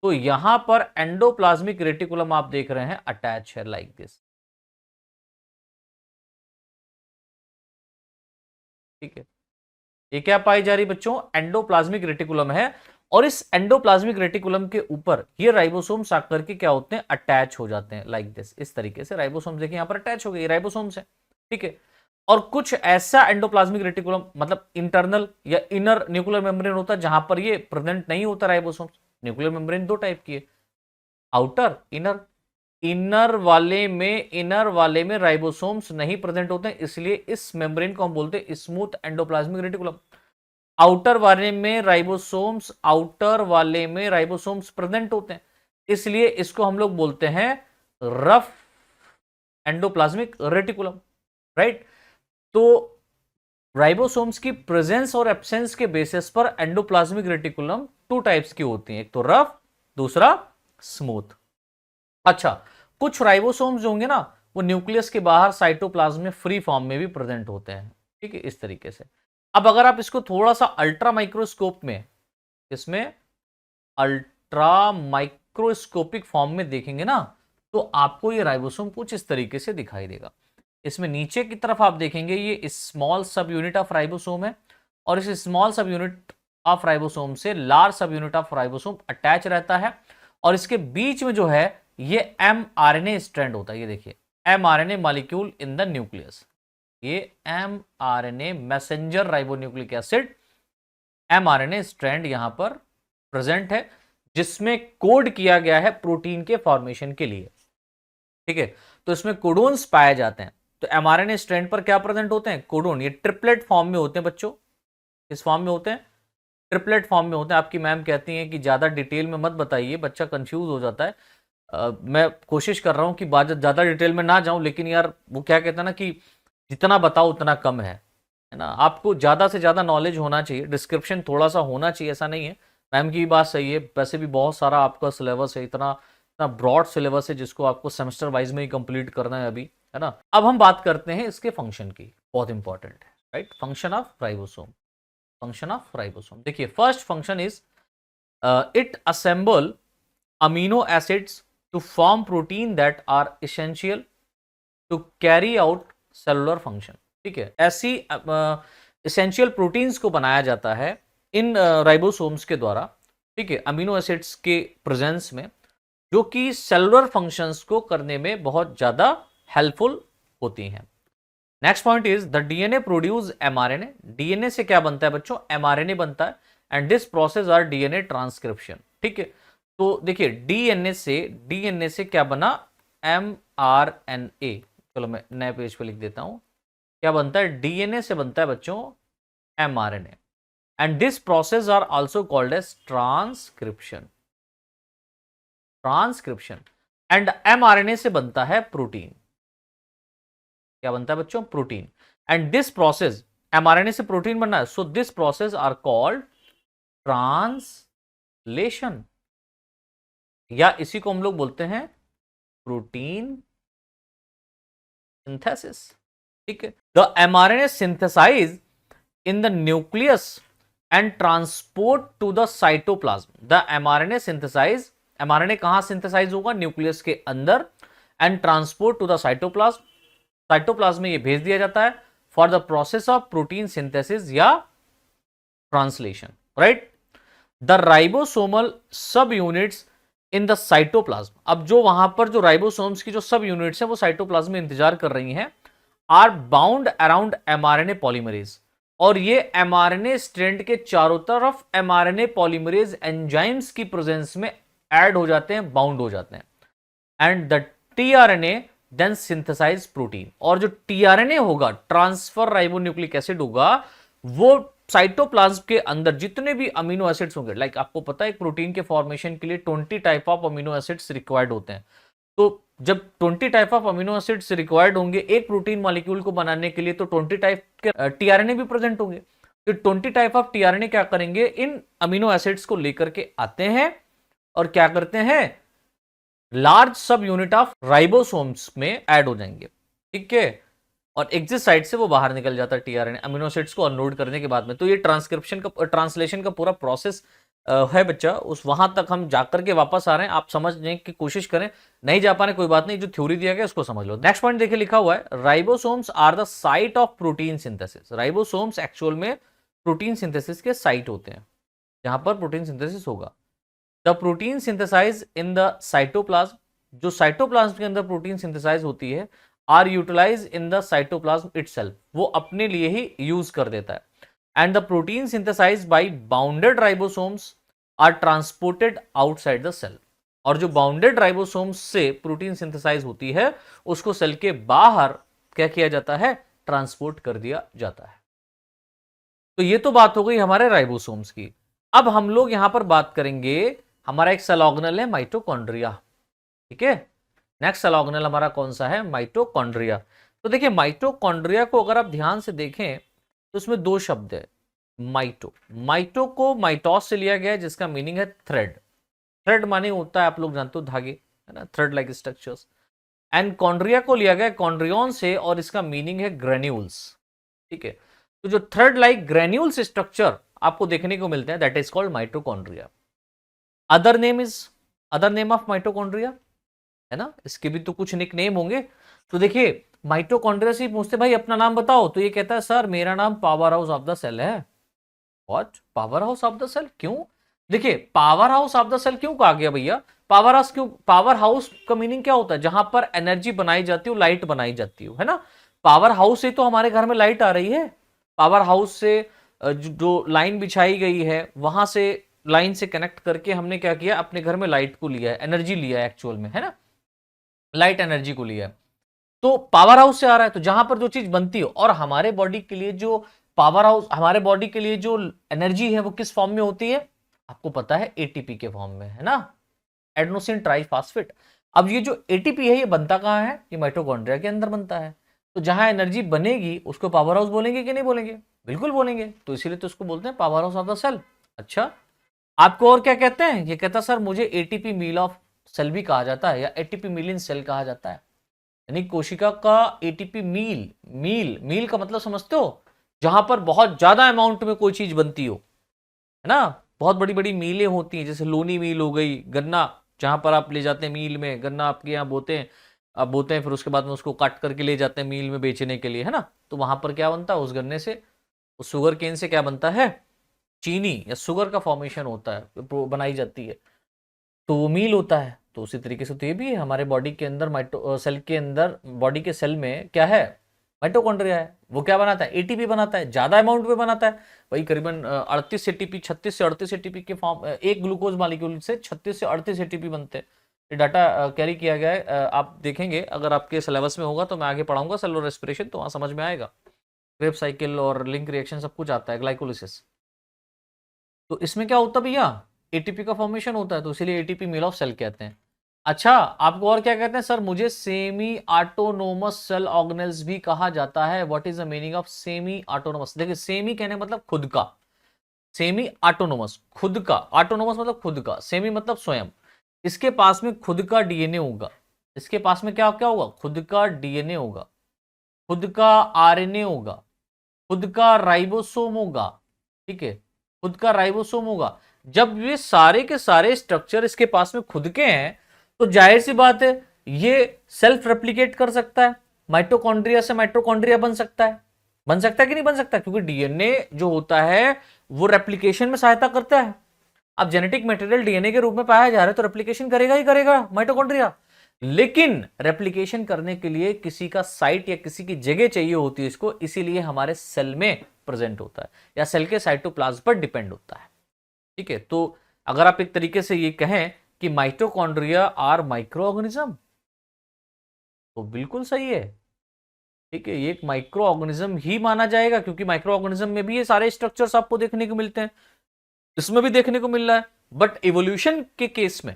तो यहां पर एंडोप्लाज्मिक रेटिकुलम आप देख रहे हैं अटैच है लाइक दिस। ठीक है, ये क्या पाई जा रही बच्चों? एंडोप्लाज्मिक रेटिकुलम है। और इस एंडोप्लाज्मिक रेटिकुलम के ऊपर ये राइबोसोम्स आकर के क्या होते हैं? अटैच हो जाते हैं लाइक दिस। इस तरीके से राइबोसोम्स देखिए यहां पर अटैच हो गए, राइबोसोम्स है। ठीक है, और कुछ ऐसा एंडोप्लाज्मिक रेटिकुलम मतलब इंटरनल या इनर न्यूक्लियर मेम्ब्रेन होता है जहां पर ये प्रेजेंट नहीं होता राइबोसोम्स। न्यूक्लियर मेम्ब्रेन दो टाइप की है, आउटर, इनर। इनर वाले में राइबोसोम्स नहीं प्रेजेंट होते हैं, इसलिए इस मेम्ब्रेन को हम बोलते हैं स्मूथ एंडोप्लाज्मिक रेटिकुलम। आउटर वाले में राइबोसोम्स प्रेजेंट होते हैं, इसलिए इसको हम लोग बोलते हैं रफ एंडोप्लाज्मिक रेटिकुलम, राइट। तो राइबोसोम्स की प्रेजेंस और एब्सेंस के बेसिस पर एंडोप्लाज्मिक रेटिकुलम टू टाइप्स की होती हैं, एक तो रफ, दूसरा स्मूथ। अच्छा, कुछ राइबोसोम्स जो होंगे ना, वो न्यूक्लियस के बाहर साइटोप्लाज्म में फ्री फॉर्म में भी प्रेजेंट होते हैं। ठीक है, इस तरीके से। अब अगर आप इसको थोड़ा सा अल्ट्रा माइक्रोस्कोप में, इसमें अल्ट्रा माइक्रोस्कोपिक फॉर्म में देखेंगे ना, तो आपको ये राइबोसोम कुछ इस तरीके से दिखाई देगा। इसमें नीचे की तरफ आप देखेंगे ये small sub unit of ribosome है, और इस small sub unit of ribosome से large sub unit of ribosome attach रहता है, और इसके बीच में जो है ये mRNA स्ट्रैंड होता है। ये देखिए mRNA molecule in the nucleus, ये mRNA messenger ribonucleic acid mRNA strand यहां पर प्रेजेंट है, जिसमें कोड किया गया है प्रोटीन के फॉर्मेशन के लिए। ठीक है, तो इसमें कोडोन्स पाए जाते हैं। तो mRNA स्ट्रैंड पर क्या प्रेजेंट होते हैं? कोडोन। ये ट्रिपलेट फॉर्म में होते हैं बच्चों, किस फॉर्म में होते हैं? ट्रिपलेट फॉर्म में होते हैं। आपकी मैम कहती हैं कि ज्यादा डिटेल में मत बताइए, बच्चा कंफ्यूज हो जाता है। मैं कोशिश कर रहा हूं कि ज्यादा डिटेल में ना जाऊं, लेकिन यार वो क्या कहता है ना कि जितना बताओ उतना कम है ना। आपको ज्यादा से ज्यादा नॉलेज होना चाहिए, डिस्क्रिप्शन थोड़ा सा होना चाहिए, ऐसा नहीं है। मैम की भी बात सही है, वैसे भी बहुत सारा आपका सिलेबस है, इतना इतना ब्रॉड सिलेबस है जिसको आपको सेमेस्टर वाइज में ही कंप्लीट करना है अभी, है ना। अब हम बात करते हैं इसके फंक्शन की, बहुत इंपॉर्टेंट है, right. Function of ribosome, function of ribosome. देखिए first function is it assemble amino acids to form protein that are essential to carry out cellular function। ठीक है, ऐसी essential proteins को बनाया जाता है इन राइबोसोम्स के द्वारा, ठीक है, अमीनो एसिड्स के प्रेजेंस में, जो कि सेलुलर फंक्शंस को करने में बहुत ज्यादा हेल्पफुल होती हैं। Next point is the DNA produce mRNA. DNA से क्या बनता है बच्चों? एमआरएनए बनता है, and this process are DNA transcription. ठीक है, तो देखिए डीएनए से क्या बना? mRNA। चलो मैं नए पेज पे लिख देता हूं, क्या बनता है? डीएनए से बनता है बच्चों mRNA, and this process are also called as transcription. Transcription. And mRNA से बनता है प्रोटीन। क्या बनता है बच्चों? Protein. And this process, mRNA से प्रोटीन बनना है, so this process are called translation, या इसी को हम लोग बोलते हैं प्रोटीन सिंथेसिस। ठीक है, the mRNA synthesize in the nucleus and transport to the cytoplasm. The mRNA synthesize, mRNA कहां सिंथेसाइज होगा? न्यूक्लियस के अंदर, and transport to the cytoplasm, cytoplasm में ये भेज दिया जाता है for the process of protein synthesis या translation, right. The ribosomal subunits in the cytoplasm. अब जो वहां पर जो राइबोसोम्स की जो सब यूनिट्स हैं वो साइटोप्लाज्म में इंतजार कर रही हैं, are bound around mRNA polymerase. और ये mRNA स्ट्रैंड के चारों तरफ mRNA पॉलीमरेज एंजाइम्स की प्रेजेंस में ऐड हो जाते हैं, बाउंड हो जाते हैं, and the tRNA then synthesize protein. और जो tRNA होगा, ट्रांसफर राइबोन्यूक्लिक एसिड होगा, वो साइटोप्लाज्म के अंदर जितने भी अमीनो एसिड्स होंगे, लाइक आपको पता है एक प्रोटीन के फॉर्मेशन के लिए 20 type of amino acids required होते हैं। तो जब 20 type of amino acids required होंगे एक प्रोटीन मॉलिक्यूल को बनाने के लिए, तो 20 टाइप के टीआरएनए भी प्रेजेंट होंगे। तो 20 टाइप ऑफ टीआरएनए क्या करेंगे, इन अमीनो एसिड्स को लेकर के आते हैं और क्या करते हैं, large sub unit of ribosomes में ऐड हो जाएंगे, ठीक है, और एग्जिट साइड से वो बाहर निकल जाता है टीआरएनए अमीनो एसिड्स को अनलोड करने के बाद में। तो ये ट्रांसक्रिप्शन का, ट्रांसलेशन का पूरा प्रोसेस है बच्चा, उस वहां तक हम जाकर के वापस आ रहे हैं, आप समझने की कोशिश करें, नहीं जा पा रहे कोई बात नहीं, जो थ्योरी दिया गया उसको समझ लो। नेक्स्ट पॉइंट देखिए, लिखा हुआ है ribosomes are the site of protein synthesis. Ribosomes actual में प्रोटीन सिंथेसिस के साइट होते हैं, जहां पर प्रोटीन सिंथेसिस होगा। The protein synthesize in the cytoplasm, जो साइटोप्लाज्म के अंदर प्रोटीन सिंथेसाइज होती है, are utilize in the cytoplasm itself, वो अपने लिए ही यूज कर देता है। And the protein synthesize by bounded ribosomes are transported outside the cell. और जो बाउंडेड राइबोसोम्स से प्रोटीन सिंथेसाइज होती है, उसको सेल के बाहर क्या किया जाता है, ट्रांसपोर्ट कर दिया जाता है। तो ये तो बात हो गई हमारे राइबोसोम्स की। अब हम लोग यहां पर बात करेंगे, हमारा एक सेल ऑर्गेनेल है माइटोकॉन्ड्रिया, ठीक है। नेक्स्ट सेल ऑर्गेनेल हमारा कौन सा है, माइटोकॉन्ड्रिया। तो देखिए माइटोकॉन्ड्रिया को अगर आप ध्यान से देखें तो उसमें दो शब्द है, माइटो, माइटो को माइटोस से लिया गया है, जिसका मीनिंग है थ्रेड। थ्रेड माने होता है, आप लोग जानते हो, धागे, है ना, थ्रेड लाइक स्ट्रक्चर्स। एंड कॉन्ड्रिया को लिया गया कॉन्ड्रियन से, और इसका मीनिंग है ग्रेन्यूल्स, ठीक है। तो जो थ्रेड लाइक ग्रेन्यूल्स स्ट्रक्चर आपको देखने को मिलते हैं, that is called mitochondria. Other name of mitochondria, है ना, इसके भी तो कुछ निक नेम होंगे। तो देखिए माइटोकॉन्ड्रिया से पूछते भाई अपना नाम बताओ, तो ये कहता है सर मेरा नाम power house of the cell है। What, power house of the cell, क्यों? देखिए power house of the cell क्यों कहा गया भैया, पावर हाउस क्यों, पावर हाउस का मीनिंग क्या होता है, जहां पर एनर्जी बनाई जाती हो, लाइट बनाई जाती हो, है ना। पावर हाउस से तो हमारे घर में लाइट आ रही है, पावर हाउस से जो लाइन बिछाई गई है, वहां से लाइन से कनेक्ट करके हमने क्या किया, अपने घर में लाइट को लिया है, एनर्जी लिया है एक्चुअल में, है ना, लाइट एनर्जी को लिया है। तो पावर हाउस से आ रहा है, तो जहां पर जो चीज बनती हो, और हमारे बॉडी के लिए जो पावर हाउस, हमारे बॉडी के लिए जो एनर्जी है वो किस फॉर्म में होती है, आपको पता है एटीपी के फॉर्म में, है ना, एडेनोसिन ट्राइफॉस्फेट। अब ये जो एटीपी है ये बनता कहां है, ये माइटोकॉन्ड्रिया के अंदर बनता है। तो जहां एनर्जी बनेगी उसको पावर हाउस बोलेंगे कि नहीं बोलेंगे, बिल्कुल बोलेंगे, तो इसीलिए तो उसको बोलते हैं power house of the cell. अच्छा, आपको और क्या कहते हैं, ये कहता है सर मुझे एटीपी मील ऑफ सेल भी कहा जाता है, या एटीपी मील इन सेल कहा जाता है, यानी कोशिका का एटीपी मील, मील का मतलब समझते हो, जहां पर बहुत ज्यादा अमाउंट में कोई चीज बनती हो, है ना, बहुत बड़ी बड़ी मीलें होती हैं, जैसे लोनी मील हो गई, गन्ना जहां पर आप ले जाते हैं मील में, गन्ना आपके यहाँ बोते हैं, आप बोते हैं, फिर उसके बाद में उसको काट करके ले जाते हैं मील में बेचने के लिए, है ना। तो वहां पर क्या बनता है, उस गन्ने से, उस शुगर केन से क्या बनता है, चीनी या शुगर का फॉर्मेशन होता है, बनाई जाती है, तो वो मील होता है। तो उसी तरीके से तो ये भी है, हमारे बॉडी के अंदर सेल के अंदर, बॉडी के सेल में क्या है, माइटोकॉन्ड्रिया है, वो क्या बनाता है, एटीपी बनाता है, ज्यादा अमाउंट में बनाता है, वही करीबन 38 एटीपी, 36 से 38 एटीपी के फॉर्म, एक ग्लूकोज मॉलिक्यूल से 36 से 38 एटीपी बनते हैं। ये डाटा कैरी किया गया है, आप देखेंगे अगर आपके सिलेबस में होगा, तो मैं आगे पढ़ाऊंगा सेलुलर रेस्पिरेशन, तो वहां समझ में आएगा, क्रेब्स साइकिल और लिंक रिएक्शन सब कुछ आता है, ग्लाइकोलिसिस। तो इसमें क्या होता है भैया, एटीपी का फॉर्मेशन होता है, तो इसीलिए एटीपी मील ऑफ सेल कहते हैं। अच्छा, आपको और क्या कहते हैं, सर मुझे सेमी ऑटोनोमस सेल ऑर्गेनेल्स भी कहा जाता है। What is the meaning of semi autonomous, देखिए सेमी कहने मतलब खुद का, सेमी ऑटोनोमस खुद का, ऑटोनोमस मतलब खुद का, सेमी मतलब स्वयं, इसके पास में खुद का डीएनए होगा, इसके पास में क्या क्या होगा, खुद का डीएनए होगा, खुद का आरएनए होगा, खुद का राइबोसोम होगा, ठीक है, खुद का राइबोसोम होगा। जब ये सारे के सारे स्ट्रक्चर इसके पास में खुद के हैं, तो जाहिर सी बात है ये सेल्फ रेप्लिकेट कर सकता है, माइटोकॉन्ड्रिया से माइटोकॉन्ड्रिया बन सकता है, बन सकता है कि नहीं बन सकता, क्योंकि डीएनए जो होता है वो रेप्लिकेशन में सहायता करता है। अब जेनेटिक मटेरियल डीएनए के रूप में पाया जा रहा है, तो रेप्लिकेशन करेगा ही करेगा माइटोकॉन्ड्रिया, लेकिन रेप्लिकेशन करने के लिए किसी का साइट या किसी की जगह चाहिए होती है इसको, इसीलिए हमारे सेल में प्रेजेंट होता है या सेल के साइटोप्लाज्म पर डिपेंड होता है। ठीक है, तो अगर आप एक तरीके से ये कहें कि माइटोकॉन्ड्रिया आर माइक्रो ऑर्गेनिज्म, तो बिल्कुल सही है। ठीक है, ये एक माइक्रो ऑर्गेनिज्म ही माना जाएगा, क्योंकि माइक्रो ऑर्गेनिज्म में भी ये सारे स्ट्रक्चर्स आपको देखने को मिलते हैं, इसमें भी देखने को मिल रहा है। बट इवोल्यूशन के केस में,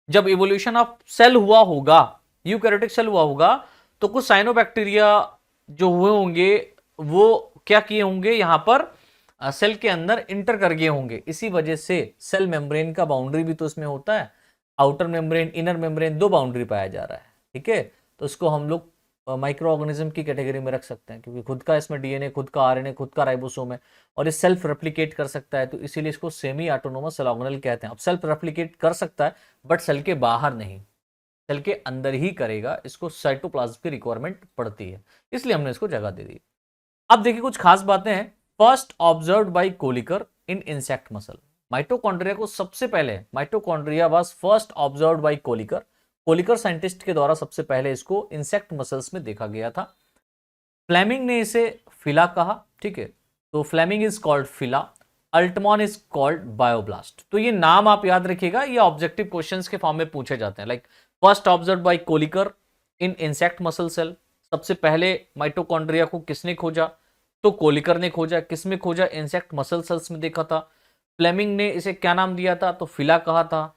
जब इवोल्यूशन ऑफ सेल हुआ होगा, यूकैरियोटिक सेल हुआ होगा, तो कुछ साइनोबैक्टीरिया जो हुए होंगे वो क्या किए होंगे, यहां पर सेल के अंदर इंटर कर गए होंगे। इसी वजह से सेल मेम्ब्रेन का बाउंड्री भी तो इसमें होता है, आउटर मेम्ब्रेन इनर मेम्ब्रेन, दो बाउंड्री पाया जा रहा है। ठीक है, तो इसको हम लोग माइक्रो ऑर्गेनिज्म की कैटेगरी में रख सकते हैं, क्योंकि खुद का इसमें डीएनए, खुद का आरएनए, खुद का राइबोसोम है और ये सेल्फ रेप्लिकेट कर सकता है, तो इसीलिए इसको सेमी ऑटोनोमस सेल ऑर्गेनल कहते हैं। अब सेल्फ रेप्लिकेट कर सकता है बट सेल के बाहर नहीं, सेल के अंदर ही करेगा, इसको साइटोप्लाज्म की रिक्वायरमेंट पड़ती है, इसलिए हमने इसको जगह दे दी। अब देखिए कुछ खास बातें हैं। First observed by Kolliker in insect muscle. Mitochondria को सबसे पहले, mitochondria was first observed by Kolliker, Kolliker scientist के द्वारा सबसे पहले इसको इंसेक्ट मसल्स में देखा गया था। फ्लेमिंग ने इसे फिला कहा। ठीक है, तो Fleming is called fila, Altmann is called bioblast. तो ये नाम आप याद रखिएगा, ये ऑब्जेक्टिव क्वेश्चंस के फॉर्म में पूछे जाते हैं। Like first observed by Kolliker in insect muscle cell, सबसे पहले माइटोकॉन्ड्रिया को किसने खोजा, तो कोलिकर ने खोजा। किसमें खोजा, इंसेक्ट मसल सेल्स में देखा था। फ्लेमिंग ने इसे क्या नाम दिया था, तो फिला कहा था।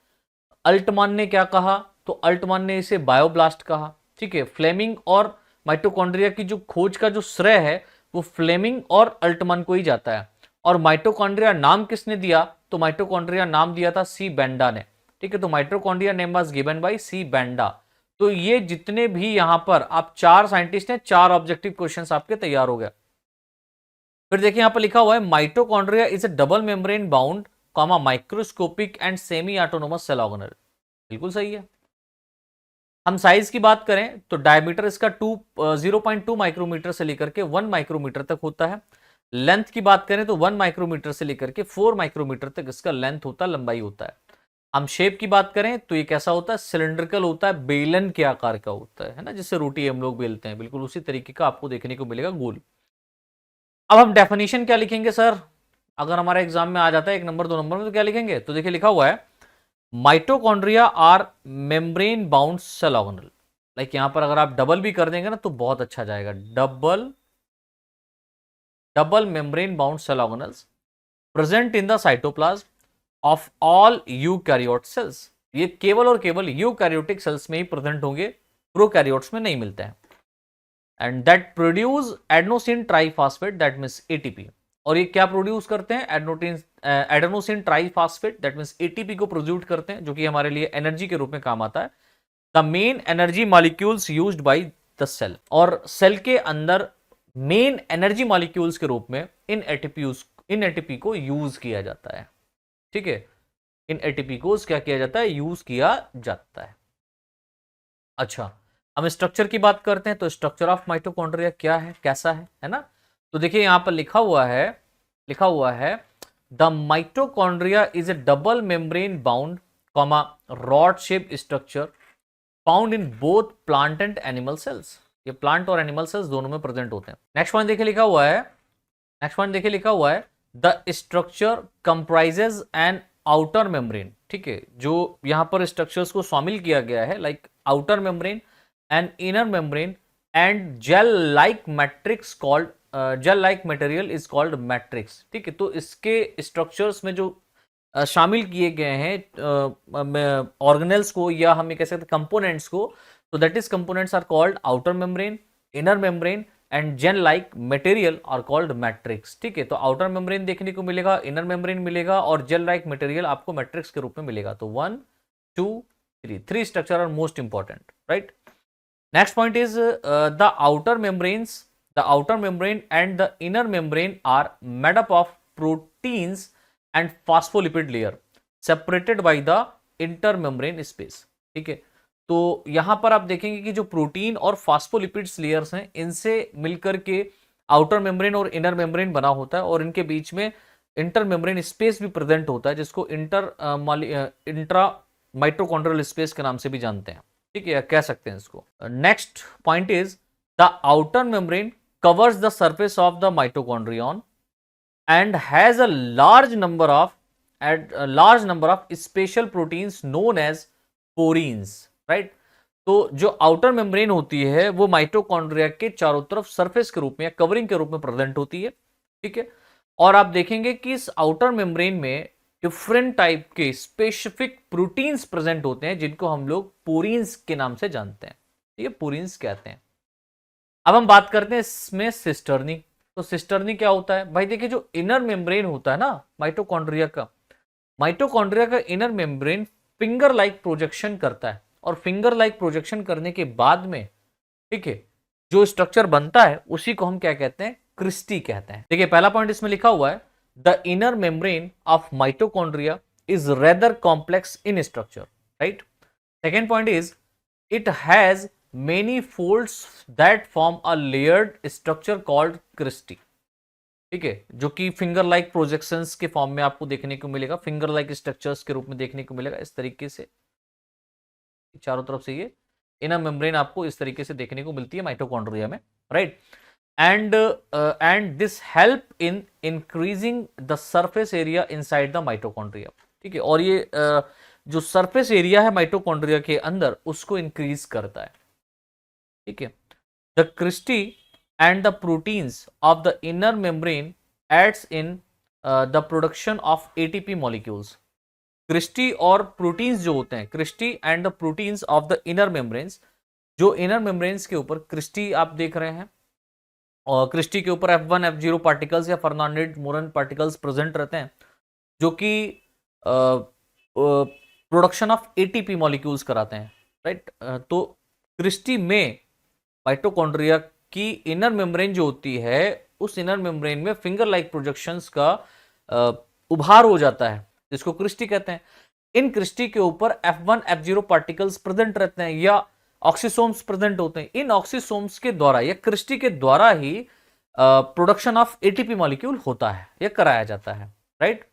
अल्टमान ने क्या कहा, तो अल्टमान ने इसे बायोब्लास्ट कहा। ठीक है, फ्लेमिंग और माइटोकॉन्ड्रिया की जो खोज का जो श्रेय है वो फ्लेमिंग और अल्टमान को ही जाता है। और माइटोकॉन्ड्रिया नाम किसने दिया, तो माइटोकॉन्ड्रिया नाम दिया था सी बेंडा ने। ठीक है, तो mitochondria name was given by C Benda. तो ये जितने भी यहां पर आप चार साइंटिस्ट हैं, चार ऑब्जेक्टिव क्वेश्चंस आपके तैयार हो गए। फिर देखिए यहां पर लिखा हुआ है mitochondria is a double membrane bound comma microscopic and semi autonomous cell organelle. बिल्कुल सही है। हम साइज की बात करें तो डायमीटर इसका 0.2 माइक्रोमीटर से लेकर के 1 माइक्रोमीटर तक होता है। लेंथ की बात करें तो 1 माइक्रोमीटर से लेकर के 4 माइक्रोमीटर तक इसका लेंथ होता है, लंबाई होता है। हम शेप की बात करें तो ये कैसा होता है, सिलिंड्रिकल होता है, बेलन के आकार का होता है ना, जिससे रोटी हम लोग बेलते हैं, बिल्कुल उसी तरीके का आपको देखने को मिलेगा, गोल। अब हम डेफिनेशन क्या लिखेंगे सर, अगर हमारा एग्जाम में आ जाता है 1 नंबर 2 नंबर में, तो क्या लिखेंगे, तो देखिए लिखा हुआ है mitochondria are membrane bound cell organelle. Like यहां पर अगर आप डबल भी कर देंगे ना तो बहुत अच्छा जाएगा, double membrane bound cell organelles present in the cytoplasm of all eukaryote cells. ये केवल और केवल यूकैरियोटिक सेल्स में ही प्रेजेंट होंगे, प्रोकैरियोट्स में नहीं मिलते हैं। And that produce adenosine triphosphate, that means ATP. और ये क्या प्रोड्यूस करते हैं, adenosine triphosphate, that means ATP को प्रोड्यूस करते हैं, जो कि हमारे लिए एनर्जी के रूप में काम आता है। The main energy molecules used by the cell, और सेल के अंदर मेन एनर्जी मॉलिक्यूल्स के रूप में इन एटीपी को यूज किया जाता है। ठीक है, इन एटीपी को क्या किया जाता है, यूज किया जाता है। अच्छा, हम स्ट्रक्चर की बात करते हैं तो स्ट्रक्चर ऑफ माइटोकॉन्ड्रिया क्या है, कैसा है ना। तो देखिए यहां पर लिखा हुआ है the mitochondria is A double membrane bound comma rod shape structure found in both plant and animal cells. ये प्लांट और एनिमल सेल्स दोनों में प्रेजेंट होते हैं। नेक्स्ट पॉइंट देखिए लिखा हुआ है the structure comprises an outer membrane. ठीक है, जो यहां पर स्ट्रक्चर्स को शामिल किया गया है, like outer membrane and inner membrane and gel like matrix called jail like material is called matrix. ठीक है, तो इसके स्ट्रक्चर्स में जो शामिल किए गए हैं ऑर्गेनेल्स को, या हम ये कह सकते हैं कंपोनेंट्स को, तो that is components are called outer membrane, inner membrane and gel like material are called matrix. ठीक है, तो आउटर मेम्ब्रेन देखने को मिलेगा, इनर मेम्ब्रेन मिलेगा और जेल लाइक मटेरियल आपको मैट्रिक्स के रूप में मिलेगा। तो 1 2 3 3 structure are most important, right. Next point is the outer membrane and the inner membrane are made up of proteins and phospholipid layer separated by the intermembrane space। ठीक है, तो यहां पर आप देखेंगे कि जो प्रोटीन और फास्फोलिपिड्स लेयर्स हैं, इनसे मिलकर के आउटर मेम्ब्रेन और इनर मेम्ब्रेन बना होता है, और इनके बीच में इंटर मेम्ब्रेन स्पेस भी प्रेजेंट होता है, जिसको इंट्रा माइटोकॉन्ड्रियल स्पेस के नाम से भी जानते हैं। ठीक है, कह सकते हैं इसको। Next point is the outer membrane covers the surface of the mitochondrion and has a large number of special proteins known as porins, right? तो जो आउटर मेम्ब्रेन होती है वो माइटोकॉन्ड्रिया के चारों तरफ सरफेस के रूप में या कवरिंग के रूप में प्रेजेंट होती है, ठीक है। और आप देखेंगे कि इस आउटर मेम्ब्रेन में डिफरेंट टाइप के स्पेसिफिक प्रोटीन्स प्रेजेंट होते हैं जिनको हम लोग पोरीन्स के नाम से जानते हैं, ठीक है, पोरीन्स कहते हैं। अब हम बात करते हैं इसमें सिस्टर्नी। तो सिस्टर्नी क्या होता है भाई? देखिए, जो इनर मेम्ब्रेन होता है ना माइटोकॉन्ड्रिया का inner membrane finger like projection करता है, और फिंगर लाइक प्रोजेक्शन करने के बाद में, ठीक है, जो स्ट्रक्चर बनता है उसी को हम क्या कहते हैं? क्रिस्टी कहते हैं। देखिए, पहला पॉइंट इसमें लिखा हुआ है, the inner membrane of mitochondria is rather complex in structure, right. Second point is it has many folds that form a layered structure called cristae, ठीक है, जो कि फिंगर लाइक प्रोजेक्शंस के फॉर्म में आपको देखने को मिलेगा, फिंगर लाइक स्ट्रक्चर्स के रूप में देखने को मिलेगा इस तरीके से। चारों तरफ से ये इनर मेम्ब्रेन आपको इस तरीके से देखने को मिलती है माइटोकॉन्ड्रिया में, right. And this help in increasing the surface area inside the mitochondria, ठीक है, और ये जो सरफेस एरिया है माइटोकॉन्ड्रिया के अंदर उसको इंक्रीज करता है, ठीक है। The cristae and the proteins of the inner membrane aids in the production of ATP molecules. Cristae और प्रोटीन्स जो होते हैं, cristae and the proteins of the inner membranes, जो इनर मेम्ब्रेन्स के ऊपर क्रिस्टी आप देख रहे हैं, और क्रिस्टी के ऊपर F1 F0 पार्टिकल्स या फर्नांडिस मोरन पार्टिकल्स प्रेजेंट रहते हैं, जो कि प्रोडक्शन ऑफ एटीपी मॉलिक्यूल्स कराते हैं, राइट। तो क्रिस्टी में माइटोकॉन्ड्रिया की इनर मेम्ब्रेन जो होती है, उस इनर मेम्ब्रेन में फिंगर लाइक प्रोजेक्शंस का उभार हो जाता है, जिसको क्रिस्टी कहते हैं। इन क्रिस्टी के ऊपर F1 F0 पार्टिकल्स प्रेजेंट रहते हैं या ऑक्सीसोम्स प्रेजेंट होते हैं। इन ऑक्सीसोम्स के द्वारा या क्रिस्टी के द्वारा ही प्रोडक्शन ऑफ एटीपी मॉलिक्यूल होता है या कराया जाता है, right.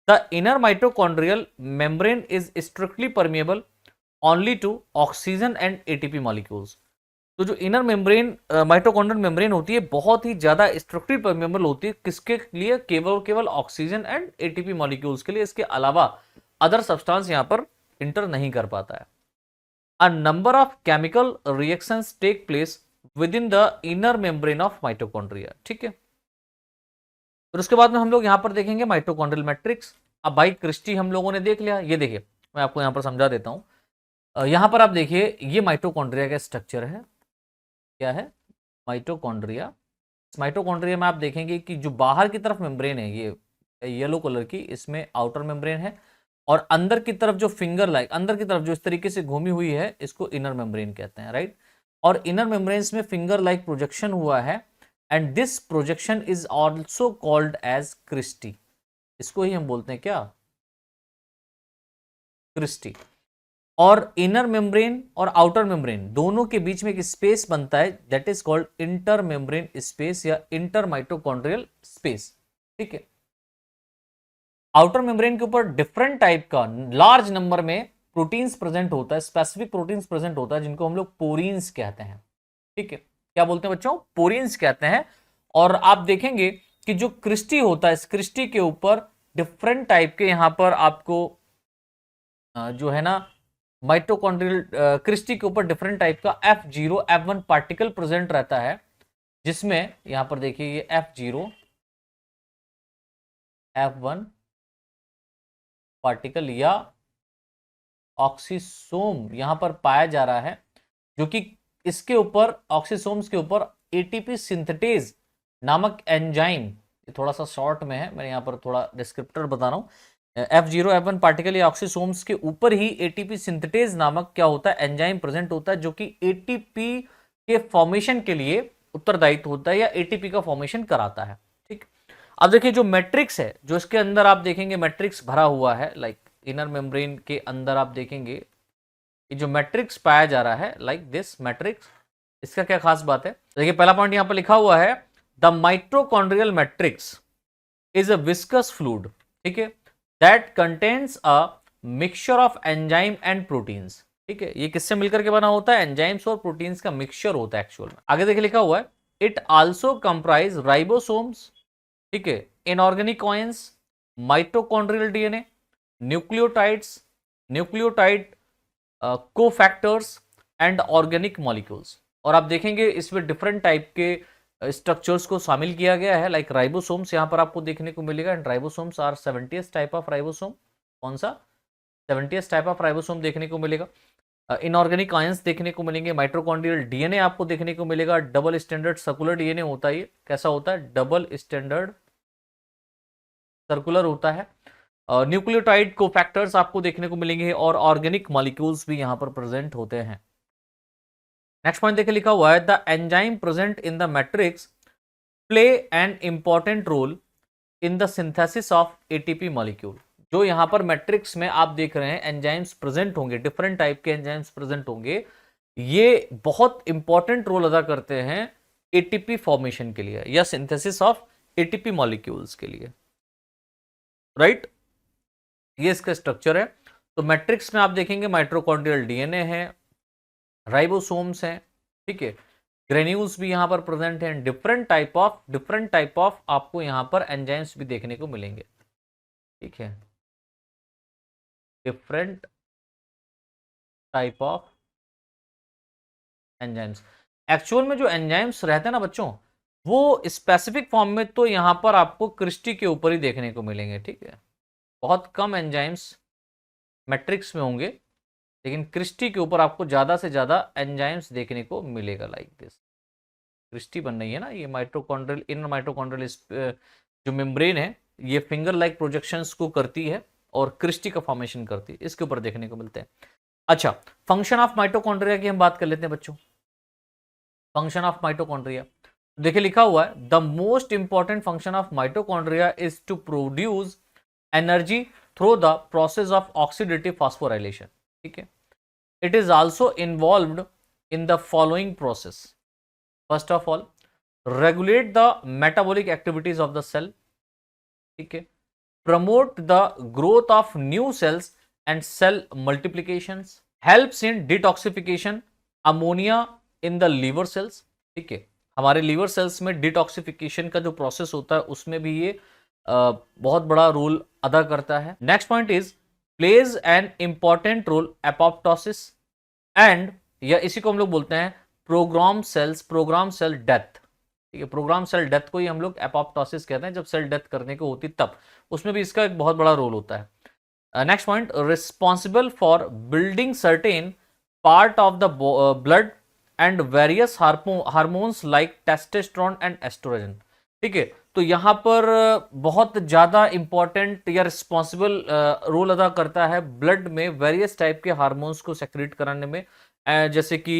The inner mitochondrial membrane is strictly permeable only to oxygen and ATP molecules. तो जो इनर मेम्ब्रेन माइटोकॉन्ड्रियल मेम्ब्रेन होती है बहुत ही ज्यादा स्ट्रिक्टली परमिएबल होती है, किसके लिए? केवल ऑक्सीजन एंड एटीपी मॉलिक्यूल्स के लिए। इसके अलावा अदर सब्सटेंस यहां पर इंटर नहीं कर पाता है। A number of chemical reactions take place within the inner membrane of mitochondria, ठीक है। फिर उसके बाद में हम लोग यहां पर देखेंगे माइटोकॉन्ड्रियल मैट्रिक्स। अब भाई क्रिस्टी हम लोगों ने देख लिया, ये देखिए मैं आपको यहां पर समझा देता हूं। यहां पर आप देखिए ये माइटोकॉन्ड्रिया का स्ट्रक्चर है, क्या है? माइटोकॉन्ड्रिया। इस माइटोकॉन्ड्रिया में आप देखेंगे कि जो बाहर की तरफ मेम्ब्रेन है ये येलो कलर की, इसमें आउटर मेम्ब्रेन है, और अंदर की तरफ जो फिंगर लाइक अंदर की तरफ जो इस तरीके से घूमी हुई है इसको इनर मेम्ब्रेन कहते हैं, राइट। और इनर मेम्ब्रेन्स में फिंगर लाइक प्रोजेक्शन हुआ है, and this projection is also called as cristae. इसको ही हम बोलते हैं क्या? क्रिस्टी। और इनर मेम्ब्रेन और आउटर मेम्ब्रेन दोनों के बीच में एक स्पेस बनता है, that is called inter membrane space या इंटर माइटोकॉन्ड्रियल स्पेस, ठीक है। आउटर मेम्ब्रेन के ऊपर डिफरेंट टाइप का लार्ज नंबर में प्रोटीन्स प्रेजेंट होता है, स्पेसिफिक प्रोटीन्स प्रेजेंट होता है, जिनको हम लोग पोरीन्स कहते हैं, ठीक है। क्या बोलते हैं बच्चों? पोरीन्स कहते हैं। और आप देखेंगे कि जो क्रिस्टी होता है, इस क्रिस्टी के ऊपर डिफरेंट टाइप के यहां पर आपको जो है ना माइटोकॉन्ड्रियल क्रिस्टी के ऊपर डिफरेंट टाइप का F0 F1 पार्टिकल प्रेजेंट रहता है, जिसमें यहां पर देखिए ये F0 F1 पार्टिकल या ऑक्सीसोम यहां पर पाया जा रहा है, जो कि इसके ऊपर ऑक्सीसोम्स के ऊपर एटीपी सिंथेटेज नामक एंजाइम, थोड़ा सा शॉर्ट में है, मैं यहां पर थोड़ा डिस्क्रिप्टर बता रहा हूं। F0 F1 पार्टिकल या ऑक्सीसोम्स के ऊपर ही एटीपी सिंथेटेज नामक क्या होता है? एंजाइम प्रेजेंट होता है, जो कि एटीपी के फॉर्मेशन के लिए उत्तरदायित्व होता है या एटीपी का फॉर्मेशन कराता है, ठीक। अब देखिए जो मैट्रिक्स है, जो इसके अंदर आप देखेंगे मैट्रिक्स भरा हुआ है, लाइक इनर मेम्ब्रेन के अंदर आप देखेंगे ये जो मैट्रिक्स पाया जा रहा है, लाइक दिस मैट्रिक्स, इसका क्या खास बात है? देखिए पहला पॉइंट यहां पर लिखा हुआ है, the mitochondrial matrix is a viscous fluid, ठीक है, that contains a mixture of enzyme and proteins, ठीक है। ये किससे मिलकर के बना होता है? एंजाइम्स और प्रोटीन्स का मिक्सचर होता है एक्चुअल में। आगे देखिए लिखा हुआ है, इट आल्सो कंप्राइज राइबोसोम्स, ठीक है, inorganic coins, mitochondrial DNA, nucleotides, nucleotide cofactors and organic molecules. और आप देखेंगे इसमें डिफरेंट टाइप के स्ट्रक्चर्स को शामिल किया गया है, लाइक राइबोसोम्स यहाँ पर आपको देखने को मिलेगा, and ribosomes are 70th type of ribosome. कौन सा? 70th टाइप ऑफ राइबोसोम देखने को मिलेगा। इनऑर्गेनिक आयंस देखने को मिलेंगे, माइटोकॉन्ड्रियल डीएनए आपको देखने को मिलेगा, डबल स्टैंडर्ड सर्कुलर डीएनए होता है। ये कैसा होता है? डबल स्टैंडर्ड सर्कुलर होता है। न्यूक्लियोटाइड कोफैक्टर्स आपको देखने को मिलेंगे और ऑर्गेनिक मॉलिक्यूल्स भी यहां पर प्रेजेंट होते हैं। नेक्स्ट पॉइंट देखिए, लिखा हुआ है the enzyme present in the matrix play an important role in the synthesis of ATP molecule. जो यहां पर मैट्रिक्स में आप देख रहे हैं एंजाइम्स प्रेजेंट होंगे, डिफरेंट टाइप के एंजाइम्स प्रेजेंट होंगे, ये बहुत इंपॉर्टेंट रोल अदा करते हैं एटीपी फॉर्मेशन के लिए या सिंथेसिस ऑफ एटीपी मॉलिक्यूल्स के लिए, राइट? ये इसका स्ट्रक्चर है। तो मैट्रिक्स में आप देखेंगे माइटोकॉन्ड्रियल डीएनए है, राइबोसोम्स हैं, ठीक है, ग्रेन्यूल्स भी यहां पर प्रेजेंट हैं, डिफरेंट टाइप ऑफ आपको यहां पर एंजाइम्स भी देखने को मिलेंगे, ठीक है, different type of enzymes. Actual में जो एंजाइम्स रहते हैं ना बच्चों, वो स्पेसिफिक फॉर्म में तो यहां पर आपको क्रिस्टी के ऊपर ही देखने को मिलेंगे, ठीक है। बहुत कम एंजाइम्स मैट्रिक्स में होंगे, लेकिन क्रिस्टी के ऊपर आपको ज्यादा से ज्यादा एंजाइम्स देखने को मिलेगा, लाइक दिस। क्रिस्टी बन रही है ना, ये माइटोकॉन्ड्रियल, इनर माइटोकॉन्ड्रियल जो मेम्ब्रेन है, ये फिंगर लाइक प्रोजेक्शंस को करती है और क्रिस्टी का फॉर्मेशन करती है, इसके ऊपर देखने को मिलते हैं। अच्छा, फंक्शन ऑफ माइटोकॉन्ड्रिया की हम बात कर लेते हैं बच्चों। फंक्शन ऑफ माइटोकॉन्ड्रिया देखिए, लिखा हुआ है the most important function of mitochondria is to produce energy through the process of oxidative phosphorylation, ठीक है। It is also involved in the following process. First of all, regulate the metabolic activities of the cell, ठीक है, promote the growth of new cells and cell multiplications, helps in detoxification ammonia in the liver cells, ठीक है। हमारे liver cells में detoxification का जो process होता है उसमें भी ये बहुत बड़ा रोल अदा करता है। Next point is plays an important role apoptosis and, या इसी को हम लोग बोलते हैं प्रोग्राम सेल डेथ, ठीक है। प्रोग्राम सेल डेथ को ही हम लोग एपोप्टोसिस कहते हैं, जब सेल डेथ करने को होती तब, उसमें भी इसका एक बहुत बड़ा रोल होता है। Next point, responsible for building certain part of the blood and various hormones like testosterone and oestrogen, ठीक है। तो यहां पर बहुत ज्यादा इंपॉर्टेंट या रिस्पॉन्सिबल रोल अदा करता है ब्लड में वेरियस टाइप के हार्मोन्स को सेक्रेट कराने में, जैसे कि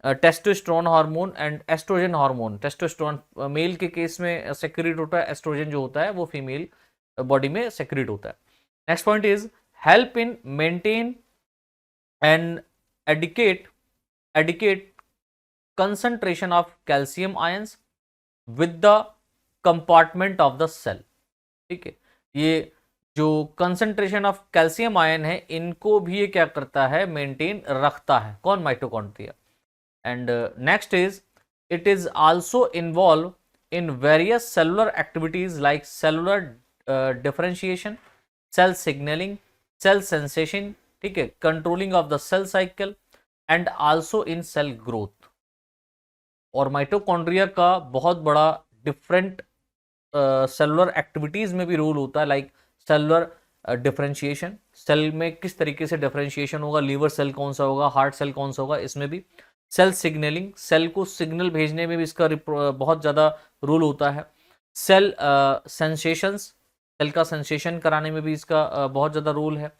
testosterone hormone and oestrogen hormone. Testosterone male के केस में सेक्रेट होता है, एस्ट्रोजन जो होता है वो फीमेल बॉडी में सेक्रेट होता है। Next point is help in maintain and adequate concentration of calcium ions with the compartment of the cell, ठीक है। ये जो कंसंट्रेशन ऑफ कैल्शियम आयन है, इनको भी ये क्या करता है? मेंटेन रखता है। कौन? Mitochondria. And next is it is also involve in various cellular activities like cellular differentiation, cell signalling, cell sensation, ठीक है, controlling of the cell cycle and also in cell growth. और माइटोकॉन्ड्रिया का बहुत बड़ा different cellular activities में भी role होता है, लाइक सेलुलर डिफरेंशिएशन, सेल में किस तरीके से डिफरेंशिएशन होगा, लीवर सेल कौन सा होगा, हार्ट सेल कौन सा होगा, इसमें भी सेल सिग्नलिंग, सेल को सिग्नल भेजने में भी इसका बहुत ज़्यादा रोल होता है। सेल सेंसेशंस, सेल का सेंसेशन कराने में भी इसका बहुत ज़्यादा रोल है।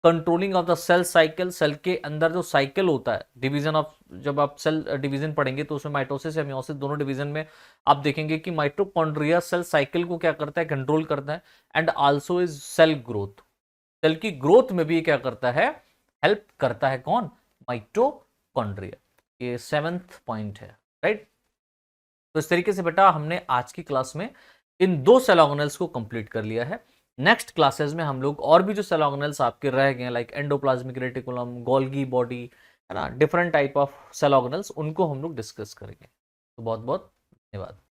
Controlling of the cell cycle, cell के अंदर जो साइकिल होता है, डिवीजन ऑफ, जब आप सेल डिवीजन पढ़ेंगे तो उसमें माइटोसिस या मियोसिस दोनों डिवीजन में आप देखेंगे कि माइटोकॉन्ड्रिया सेल साइकिल को क्या करता है? कंट्रोल करता है। And also is cell growth, cell की ग्रोथ में भी क्या करता है? हेल्प करता है। कौन? माइटोकॉन्ड्रिया। ये 7th पॉइंट है, राइट। तो इस तरीके से बेटा हमने आज की क्लास में इन 2 सेल ऑर्गेनेल्स को कंप्लीट कर लिया है। नेक्स्ट क्लासेस में हम लोग और भी जो सेल ऑर्गेनेल्स आपके रह गए हैं, like endoplasmic reticulum, Golgi body, है ना, different type of cell organelles, उनको हम लोग डिस्कस करेंगे। तो बहुत बहुत धन्यवाद।